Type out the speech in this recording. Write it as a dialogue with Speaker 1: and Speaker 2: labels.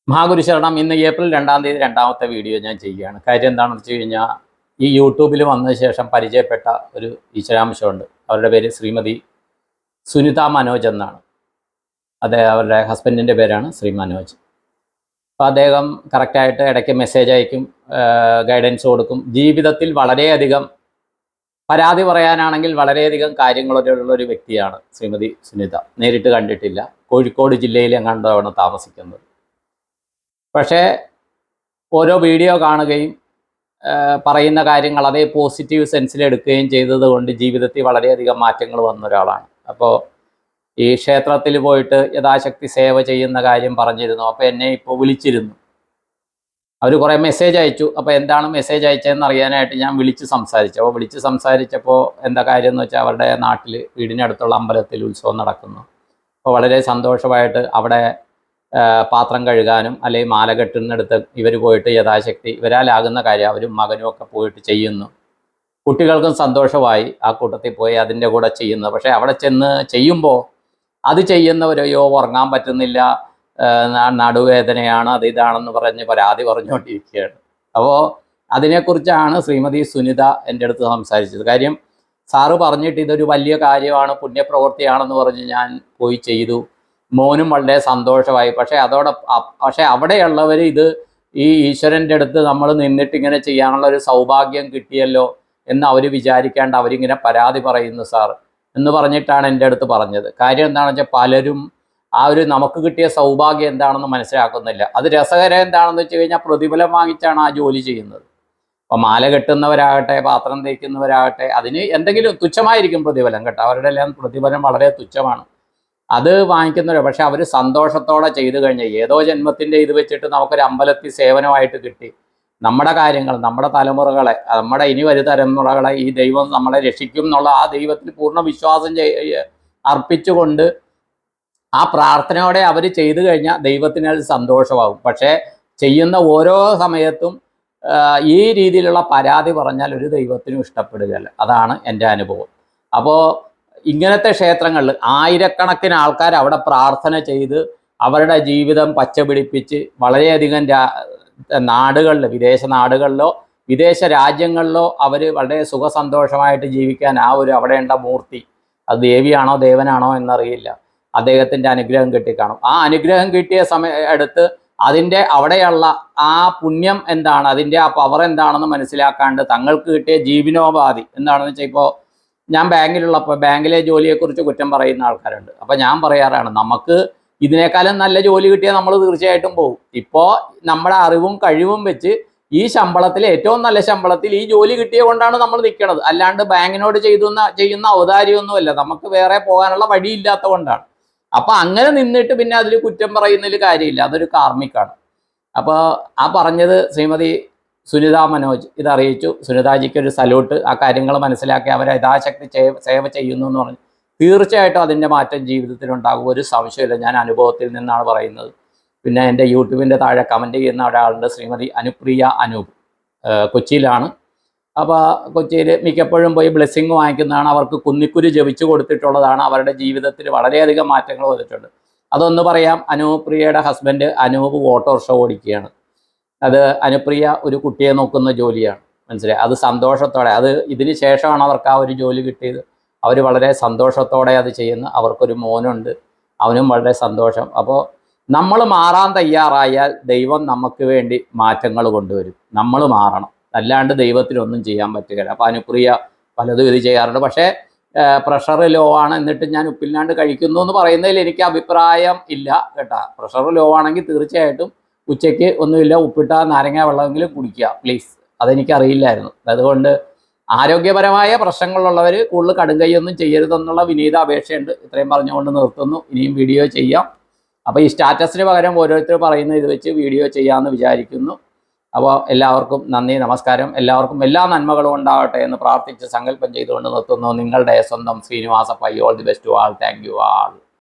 Speaker 1: മഹാഗുരുശരണം ഇന്ന് ഏപ്രിൽ 2-ാം തീയതി രണ്ടാമത്തെ വീഡിയോ ഞാൻ ചെയ്യുകയാണ്. കാര്യം എന്താണെന്ന് വെച്ച് കഴിഞ്ഞാൽ ഈ യൂട്യൂബിൽ വന്ന ശേഷം പരിചയപ്പെട്ട ഒരു ഈശ്വരാംശമുണ്ട്. അവരുടെ പേര് ശ്രീമതി സുനിത മനോജ് എന്നാണ്. അവരുടെ ഹസ്ബൻഡിൻ്റെ പേരാണ് ശ്രീ മനോജ്. അപ്പോൾ അദ്ദേഹം കറക്റ്റായിട്ട് ഇടയ്ക്ക് മെസ്സേജ് അയക്കും, ഗൈഡൻസ് കൊടുക്കും. ജീവിതത്തിൽ വളരെയധികം പരാതി പറയാനാണെങ്കിൽ വളരെയധികം കാര്യങ്ങളുള്ളൊരു വ്യക്തിയാണ് ശ്രീമതി സുനിത. നേരിട്ട് കണ്ടിട്ടില്ല. കോഴിക്കോട് ജില്ലയിൽ എങ്ങാണ്ടാണ് താമസിക്കുന്നത്. പക്ഷേ ഓരോ വീഡിയോ കാണുകയും പറയുന്ന കാര്യങ്ങൾ അതേ പോസിറ്റീവ് സെൻസിലെടുക്കുകയും ചെയ്തതുകൊണ്ട് ജീവിതത്തിൽ വളരെയധികം മാറ്റങ്ങൾ വന്ന ഒരാളാണ്. അപ്പോൾ ഈ ക്ഷേത്രത്തിൽ പോയിട്ട് യഥാശക്തി സേവ ചെയ്യുന്ന കാര്യം പറഞ്ഞിരുന്നു. അപ്പോൾ എന്നെ ഇപ്പോൾ വിളിച്ചിരുന്നു. അവർ കുറേ മെസ്സേജ് അയച്ചു. അപ്പോൾ എന്താണ് മെസ്സേജ് അയച്ചതെന്ന് അറിയാനായിട്ട് ഞാൻ വിളിച്ച് സംസാരിച്ചു. അപ്പോൾ വിളിച്ച് സംസാരിച്ചപ്പോൾ എന്താ കാര്യം എന്ന് വെച്ചാൽ അവരുടെ നാട്ടിൽ വീടിനടുത്തുള്ള അമ്പലത്തിൽ ഉത്സവം നടക്കുന്നു. അപ്പോൾ വളരെ സന്തോഷമായിട്ട് അവിടെ പാത്രം കഴുകാനും അല്ലെങ്കിൽ മാല കെട്ടുന്നിടത്ത് ഇവർ പോയിട്ട് യഥാശക്തി ഇവരാലാകുന്ന കാര്യം അവരും മകനും ഒക്കെ പോയിട്ട് ചെയ്യുന്നു. കുട്ടികൾക്കും സന്തോഷമായി ആ കൂട്ടത്തിൽ പോയി അതിൻ്റെ കൂടെ ചെയ്യുന്നത്. പക്ഷേ അവിടെ ചെന്ന് ചെയ്യുമ്പോൾ അത് ചെയ്യുന്നവരോ ഉറങ്ങാൻ പറ്റുന്നില്ല, നടുവേദനയാണ്, അത് ഇതാണെന്ന് പറഞ്ഞ് പരാതി പറഞ്ഞുകൊണ്ടിരിക്കുകയാണ്. അപ്പോൾ അതിനെക്കുറിച്ചാണ് ശ്രീമതി സുനിത എൻ്റെ അടുത്ത് സംസാരിച്ചത്. കാര്യം സാറ് പറഞ്ഞിട്ട് ഇതൊരു വലിയ കാര്യമാണ്, പുണ്യപ്രവൃത്തിയാണെന്ന് പറഞ്ഞ് ഞാൻ പോയി ചെയ്തു. മോനും വളരെ സന്തോഷമായി. പക്ഷേ അവിടെയുള്ളവർ ഇത് ഈ ഈശ്വരൻ്റെ അടുത്ത് നമ്മൾ നിന്നിട്ട് ഇങ്ങനെ ചെയ്യാനുള്ള ഒരു സൗഭാഗ്യം കിട്ടിയല്ലോ എന്ന് അവർ വിചാരിക്കാണ്ട് അവരിങ്ങനെ പരാതി പറയുന്നു സാർ എന്ന് പറഞ്ഞിട്ടാണ് എൻ്റെ അടുത്ത് പറഞ്ഞത്. കാര്യം എന്താണെന്ന് വെച്ചാൽ പലരും ആ ഒരു നമുക്ക് കിട്ടിയ സൗഭാഗ്യം എന്താണെന്ന് മനസ്സിലാക്കുന്നില്ല. അത് രസകരം എന്താണെന്ന് വെച്ച് കഴിഞ്ഞാൽ പ്രതിഫലം വാങ്ങിച്ചാണ് ആ ജോലി ചെയ്യുന്നത്. അപ്പോൾ മാല കെട്ടുന്നവരാകട്ടെ, പാത്രം തേക്കുന്നവരാകട്ടെ, അതിന് എന്തെങ്കിലും തുച്ഛമായിരിക്കും പ്രതിഫലം കേട്ടോ. അവരുടെ എല്ലാം പ്രതിഫലം വളരെ തുച്ഛമാണ്. അത് വാങ്ങിക്കുന്നവരോ. പക്ഷെ അവർ സന്തോഷത്തോടെ ചെയ്തു കഴിഞ്ഞാൽ ഏതോ ജന്മത്തിൻ്റെ ഇത് വെച്ചിട്ട് നമുക്കൊരു അമ്പലത്തിൽ സേവനമായിട്ട് കിട്ടി. നമ്മുടെ കാര്യങ്ങൾ, നമ്മുടെ തലമുറകളെ, നമ്മുടെ ഇനി വരും തലമുറകളെ ഈ ദൈവം നമ്മളെ രക്ഷിക്കും എന്നുള്ള ആ ദൈവത്തിൽ പൂർണ്ണ വിശ്വാസം അർപ്പിച്ചുകൊണ്ട് ആ പ്രാർത്ഥനയോടെ അവർ ചെയ്തു കഴിഞ്ഞാൽ ദൈവത്തിന് അത് സന്തോഷമാകും. പക്ഷേ ചെയ്യുന്ന ഓരോ സമയത്തും ഈ രീതിയിലുള്ള പരാതി പറഞ്ഞാൽ ഒരു ദൈവത്തിനും ഇഷ്ടപ്പെടുകയല്ല. അതാണ് എൻ്റെ അനുഭവം. അപ്പോൾ ഇങ്ങനത്തെ ക്ഷേത്രങ്ങളിൽ ആയിരക്കണക്കിന് ആൾക്കാർ അവിടെ പ്രാർത്ഥന ചെയ്ത് അവരുടെ ജീവിതം പച്ചപിടിപ്പിച്ച് വളരെയധികം നാടുകളിൽ, വിദേശ നാടുകളിലോ വിദേശ രാജ്യങ്ങളിലോ അവർ വളരെ സുഖസന്തോഷമായിട്ട് ജീവിക്കാൻ ആ ഒരു അവിടെയുള്ള മൂർത്തി, അത് ദേവിയാണോ ദേവനാണോ എന്നറിയില്ല, അദ്ദേഹത്തിൻ്റെ അനുഗ്രഹം കിട്ടിക്കാണും. ആ അനുഗ്രഹം കിട്ടിയ എടുത്ത് അതിൻ്റെ അവിടെയുള്ള ആ പുണ്യം എന്താണ്, അതിൻ്റെ ആ പവർ എന്താണെന്ന് മനസ്സിലാക്കാണ്ട് തങ്ങൾക്ക് കിട്ടിയ ജീവനോപാധി എന്താണെന്ന് വെച്ചാൽ, ഇപ്പോൾ ഞാൻ ബാങ്കിലുള്ളപ്പോൾ ബാങ്കിലെ ജോലിയെക്കുറിച്ച് കുറ്റം പറയുന്ന ആൾക്കാരുണ്ട്. അപ്പോൾ ഞാൻ പറയാറാണ്, നമുക്ക് ഇതിനേക്കാളും നല്ല ജോലി കിട്ടിയാൽ നമ്മൾ തീർച്ചയായിട്ടും പോകും. ഇപ്പോൾ നമ്മുടെ അറിവും കഴിവും വെച്ച് ഈ ശമ്പളത്തിൽ, ഏറ്റവും നല്ല ശമ്പളത്തിൽ ഈ ജോലി കിട്ടിയ കൊണ്ടാണ് നമ്മൾ നിൽക്കുന്നത്. അല്ലാണ്ട് ബാങ്കിനോട് ചെയ്യുന്ന ഔദാര്യമൊന്നുമല്ല, നമുക്ക് വേറെ പോകാനുള്ള വഴിയില്ലാത്ത കൊണ്ടാണ്. അപ്പോൾ അങ്ങനെ നിന്നിട്ട് പിന്നെ അതിൽ കുറ്റം പറയുന്നതിൽ കാര്യമില്ല, അതൊരു കാർമിക്കാണ്. അപ്പോൾ ആ പറഞ്ഞത് ശ്രീമതി സുനിത മനോജ് ഇതറിയിച്ചു. സുനിതാജിക്ക് ഒരു സല്യൂട്ട്. ആ കാര്യങ്ങൾ മനസ്സിലാക്കി അവർ യഥാശക്തി സേവ ചെയ്യുന്നു എന്ന് പറഞ്ഞു. തീർച്ചയായിട്ടും അതിൻ്റെ മാറ്റം ജീവിതത്തിലുണ്ടാകും, ഒരു സംശയമില്ല. ഞാൻ അനുഭവത്തിൽ നിന്നാണ് പറയുന്നത്. പിന്നെ എൻ്റെ യൂട്യൂബിൻ്റെ താഴെ കമൻറ്റ് ചെയ്യുന്ന ഒരാളുണ്ട്, ശ്രീമതി അനുപ്രിയ അനൂപ്, കൊച്ചിയിലാണ്. അപ്പോൾ കൊച്ചിയിൽ മിക്കപ്പോഴും പോയി ബ്ലെസ്സിങ് വാങ്ങിക്കുന്നതാണ്. അവർക്ക് കുന്നിക്കുരു ജപിച്ചു കൊടുത്തിട്ടുള്ളതാണ്. അവരുടെ ജീവിതത്തിൽ വളരെയധികം മാറ്റങ്ങൾ വന്നിട്ടുണ്ട്. അതൊന്ന് പറയാം. അനുപ്രിയയുടെ ഹസ്ബൻഡ് അനൂപ് ഓട്ടോറിക്ഷ ഓടിക്കുകയാണ്. അത് അനുപ്രിയ ഒരു കുട്ടിയെ നോക്കുന്ന ജോലിയാണ്, മനസ്സിലായി. അത് സന്തോഷത്തോടെ, അത് ഇതിന് ശേഷമാണ് അവർക്ക് ആ ഒരു ജോലി കിട്ടിയത്. അവർ വളരെ സന്തോഷത്തോടെ അത് ചെയ്യുന്നു. അവർക്കൊരു മോനുണ്ട്, അവനും വളരെ സന്തോഷം. അപ്പോൾ നമ്മൾ മാറാൻ തയ്യാറായാൽ ദൈവം നമുക്ക് വേണ്ടി മാറ്റങ്ങൾ കൊണ്ടുവരും. നമ്മൾ മാറണം, അല്ലാണ്ട് ദൈവത്തിനൊന്നും ചെയ്യാൻ പറ്റുകയില്ല. അപ്പോൾ അനുപ്രിയ പലതും ഇത് ചെയ്യാറുണ്ട്. പക്ഷേ പ്രഷർ ലോ ആണ്, എന്നിട്ട് ഞാൻ ഉപ്പില്ലാണ്ട് കഴിക്കുന്നു എന്ന് പറയുന്നതിൽ എനിക്ക് അഭിപ്രായം ഇല്ല കേട്ടോ. പ്രഷർ ലോ ആണെങ്കിൽ തീർച്ചയായിട്ടും ഉച്ചയ്ക്ക് ഒന്നുമില്ല, ഉപ്പിട്ട നാരങ്ങ വെള്ളമെങ്കിലും കുടിക്കുക പ്ലീസ്. അതെനിക്കറിയില്ലായിരുന്നു. അതുകൊണ്ട് ആരോഗ്യപരമായ പ്രശ്നങ്ങളുള്ളവർ കൂടുതൽ കടുങ്കൈയൊന്നും ചെയ്യരുതെന്നുള്ള വിനീത അപേക്ഷയുണ്ട്. ഇത്രയും പറഞ്ഞുകൊണ്ട് നിർത്തുന്നു. ഇനിയും വീഡിയോ ചെയ്യാം. അപ്പോൾ ഈ സ്റ്റാറ്റസിന് പകരം ഓരോരുത്തർ പറയുന്ന ഇത് വെച്ച് വീഡിയോ ചെയ്യാമെന്ന് വിചാരിക്കുന്നു. അപ്പോൾ എല്ലാവർക്കും നന്ദി, നമസ്കാരം. എല്ലാവർക്കും എല്ലാ നന്മകളും ഉണ്ടാകട്ടെ എന്ന് പ്രാർത്ഥിച്ച് സങ്കല്പം ചെയ്തുകൊണ്ട് നിർത്തുന്നു. നിങ്ങളുടെ സ്വന്തം Srinivasa Pai. All the best to all. Thank you all.